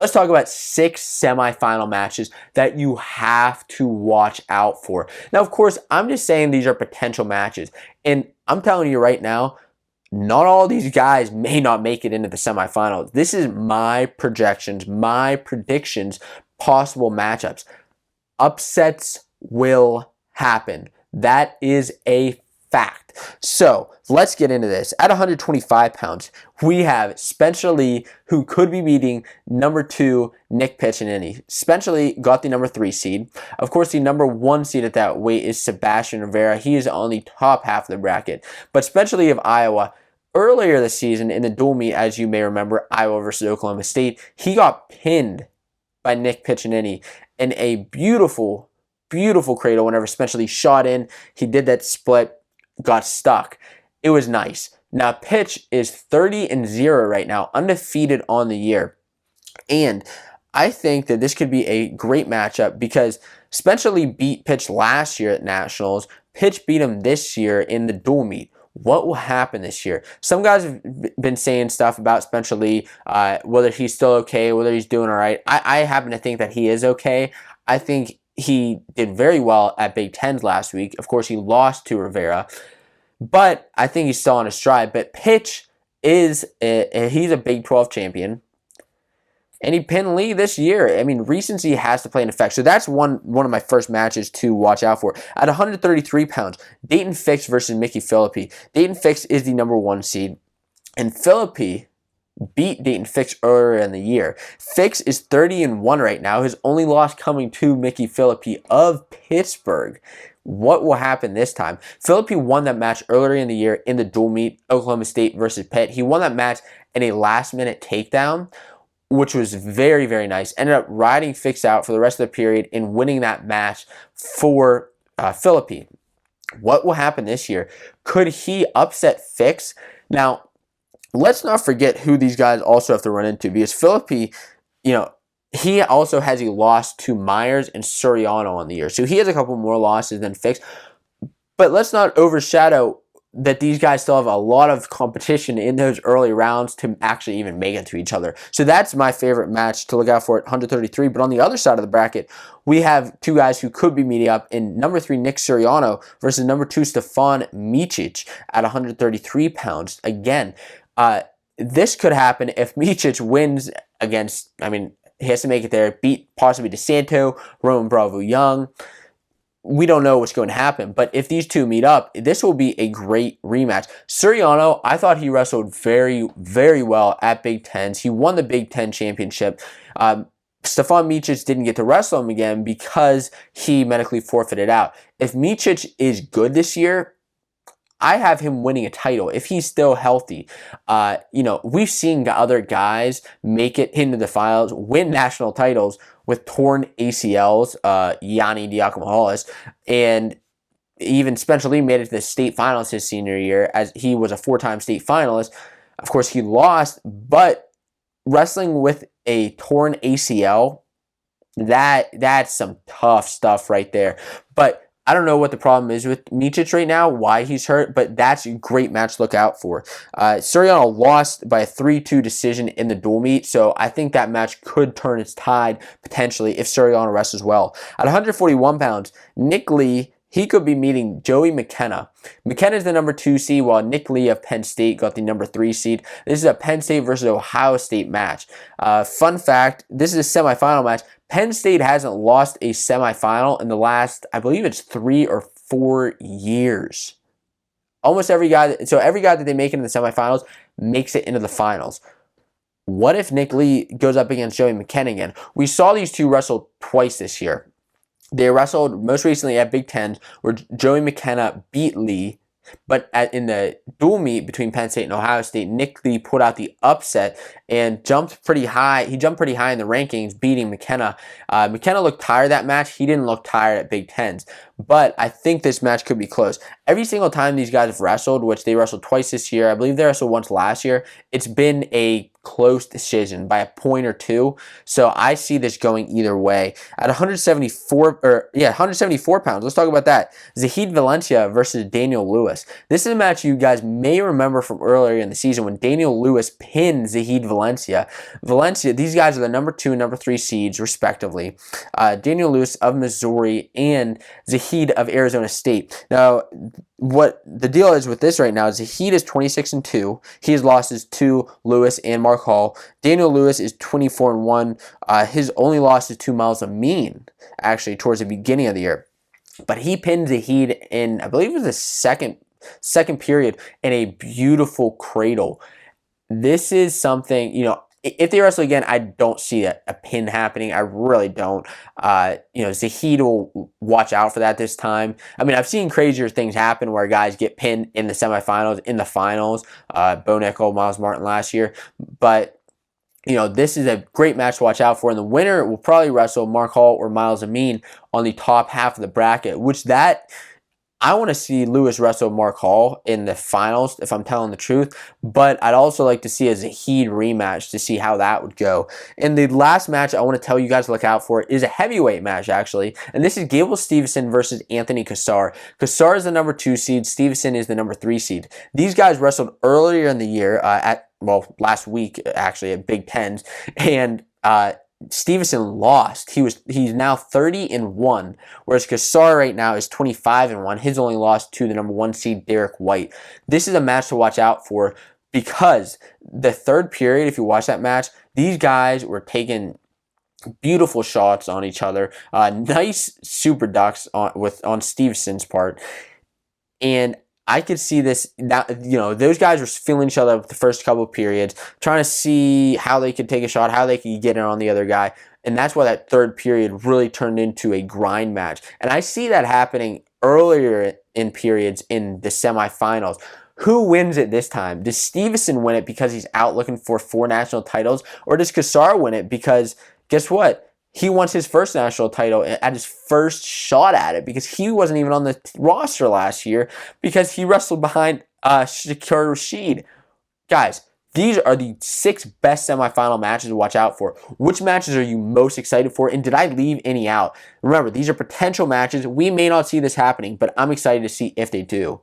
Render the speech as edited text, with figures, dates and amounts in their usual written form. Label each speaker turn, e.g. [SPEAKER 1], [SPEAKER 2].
[SPEAKER 1] let's talk about 6 semifinal matches that you have to watch out for. Now, of course, I'm just saying these are potential matches. And I'm telling you right now, not all these guys may not make it into the semifinals. This is my projections, my predictions, possible matchups. Upsets will happen. That is a fact. So let's get into this. At 125 pounds, we have Spencer Lee, who could be beating number 2 Nick Piccinini. Spencer Lee got the number 3 seed. Of course, the number 1 seed at that weight is Sebastian Rivera. He is on the top half of the bracket. But Spencer Lee of Iowa, earlier this season in the dual meet, as you may remember, Iowa versus Oklahoma State, he got pinned by Nick Piccinini in a beautiful, beautiful cradle. Whenever Spencer Lee shot in, he did that split, got stuck. It was nice. Now, Pitch is 30-0 right now, undefeated on the year. And I think that this could be a great matchup because Spencer Lee beat Pitch last year at Nationals. Pitch beat him this year in the dual meet. What will happen this year? Some guys have been saying stuff about Spencer Lee, whether he's still okay, whether he's doing all right. I happen to think that he is okay. I think he did very well at Big Tens last week. Of course, he lost to Rivera, but I think he's still on his stride. But Pitch he's a Big 12 champion, and he pinned Lee this year. I mean, recency has to play an effect. So that's one of my first matches to watch out for. At 133 pounds, Daton Fix versus Mickey Philippi. Daton Fix is the number 1 seed, and Philippi beat Daton Fix earlier in the year. Fix is 30-1 right now. His only loss coming to Mickey Philippi of Pittsburgh. What will happen this time? Philippi won that match earlier in the year in the dual meet, Oklahoma State versus Pitt. He won that match in a last-minute takedown, which was very, very nice. Ended up riding Fix out for the rest of the period and winning that match for Philippi. What will happen this year? Could he upset Fix? Now, let's not forget who these guys also have to run into, because Philippi, he also has a loss to Myers and Suriano on the year. So he has a couple more losses than Fix. But let's not overshadow that these guys still have a lot of competition in those early rounds to actually even make it to each other. So that's my favorite match to look out for at 133. But on the other side of the bracket, we have 2 guys who could be meeting up in number 3, Nick Suriano versus number 2, Stevan Micic at 133 pounds. Again, this could happen if Micic wins against, he has to make it there, beat possibly DeSanto, Roman Bravo Young. We don't know what's going to happen, but if these two meet up, this will be a great rematch. Suriano, I thought he wrestled very, very well at Big Tens. He won the Big Ten championship. Stevan Micic didn't get to wrestle him again because he medically forfeited out. If Micic is good this year, I have him winning a title if he's still healthy. We've seen other guys make it into the finals, win national titles with torn ACLs, Yanni Diakomahalis, and even Spencer Lee made it to the state finals his senior year, as he was a 4-time state finalist. Of course, he lost, but wrestling with a torn ACL, that's some tough stuff right there. But I don't know what the problem is with Micic right now, why he's hurt, but that's a great match to look out for. Suriano lost by a 3-2 decision in the dual meet, so I think that match could turn its tide potentially if Suriano wrestles well. At 141 pounds, Nick Lee, he could be meeting Joey McKenna. McKenna is the number 2 seed, while Nick Lee of Penn State got the number 3 seed. This is a Penn State versus Ohio State match. Fun fact, this is a semifinal match. Penn State hasn't lost a semifinal in the last, I believe it's 3 or 4 years. Almost every guy that they make it in the semifinals makes it into the finals. What if Nick Lee goes up against Joey McKenna again? We saw these two wrestle twice this year. They wrestled most recently at Big Ten, where Joey McKenna beat Lee. But in the dual meet between Penn State and Ohio State, Nick Lee put out the upset and jumped pretty high. He jumped pretty high in the rankings, beating McKenna. McKenna looked tired that match. He didn't look tired at Big Tens. but I think this match could be close. Every single time these guys have wrestled, which they wrestled twice this year, I believe they wrestled once last year, it's been a close decision by a point or two. So I see this going either way. At 174 pounds, let's talk about that. Zahid Valencia versus Daniel Lewis. This is a match you guys may remember from earlier in the season when Daniel Lewis pinned Zahid Valencia. These guys are the number 2 and number 3 seeds, respectively. Daniel Lewis of Missouri and Zahid of Arizona State. Now, what the deal is with this right now is Zahid is 26-2. He has losses to Lewis and Mark Hall. Daniel Lewis is 24-1. His only loss is to Miles Amin, actually, towards the beginning of the year. But he pinned Zahid in, I believe it was the second period, in a beautiful cradle. This is something, if they wrestle again, I don't see a pin happening. I really don't. Zahid will watch out for that this time. I mean, I've seen crazier things happen where guys get pinned in the semifinals, in the finals. Bo Nickel, Miles Martin last year. But, this is a great match to watch out for. And the winner will probably wrestle Mark Hall or Miles Amin on the top half of the bracket, I want to see Lewis wrestle Mark Hall in the finals, if I'm telling the truth. But I'd also like to see a Zahid rematch to see how that would go. And the last match I want to tell you guys to look out for is a heavyweight match, actually. And this is Gable Stevenson versus Anthony Cassar. Cassar is the number 2 seed. Stevenson is the number 3 seed. These guys wrestled earlier in the year last week, actually, at Big Tens. And Stevenson lost. He's now 30-1, whereas Cassar right now is 25-1. His only loss to the number 1 seed Derek White. This is a match to watch out for because the third period, if you watch that match, these guys were taking beautiful shots on each other. Nice super ducks on Stevenson's part, and I could see this, those guys were feeling each other the first couple of periods, trying to see how they could take a shot, how they could get it on the other guy. And that's why that third period really turned into a grind match. And I see that happening earlier in periods in the semifinals. Who wins it this time? Does Stevenson win it because he's out looking for 4 national titles? Or does Cassar win it because, guess what? He wants his first national title at his first shot at it because he wasn't even on the roster last year because he wrestled behind Shakur Rashid. Guys, these are the 6 best semifinal matches to watch out for. Which matches are you most excited for, and did I leave any out? Remember, these are potential matches. We may not see this happening, but I'm excited to see if they do.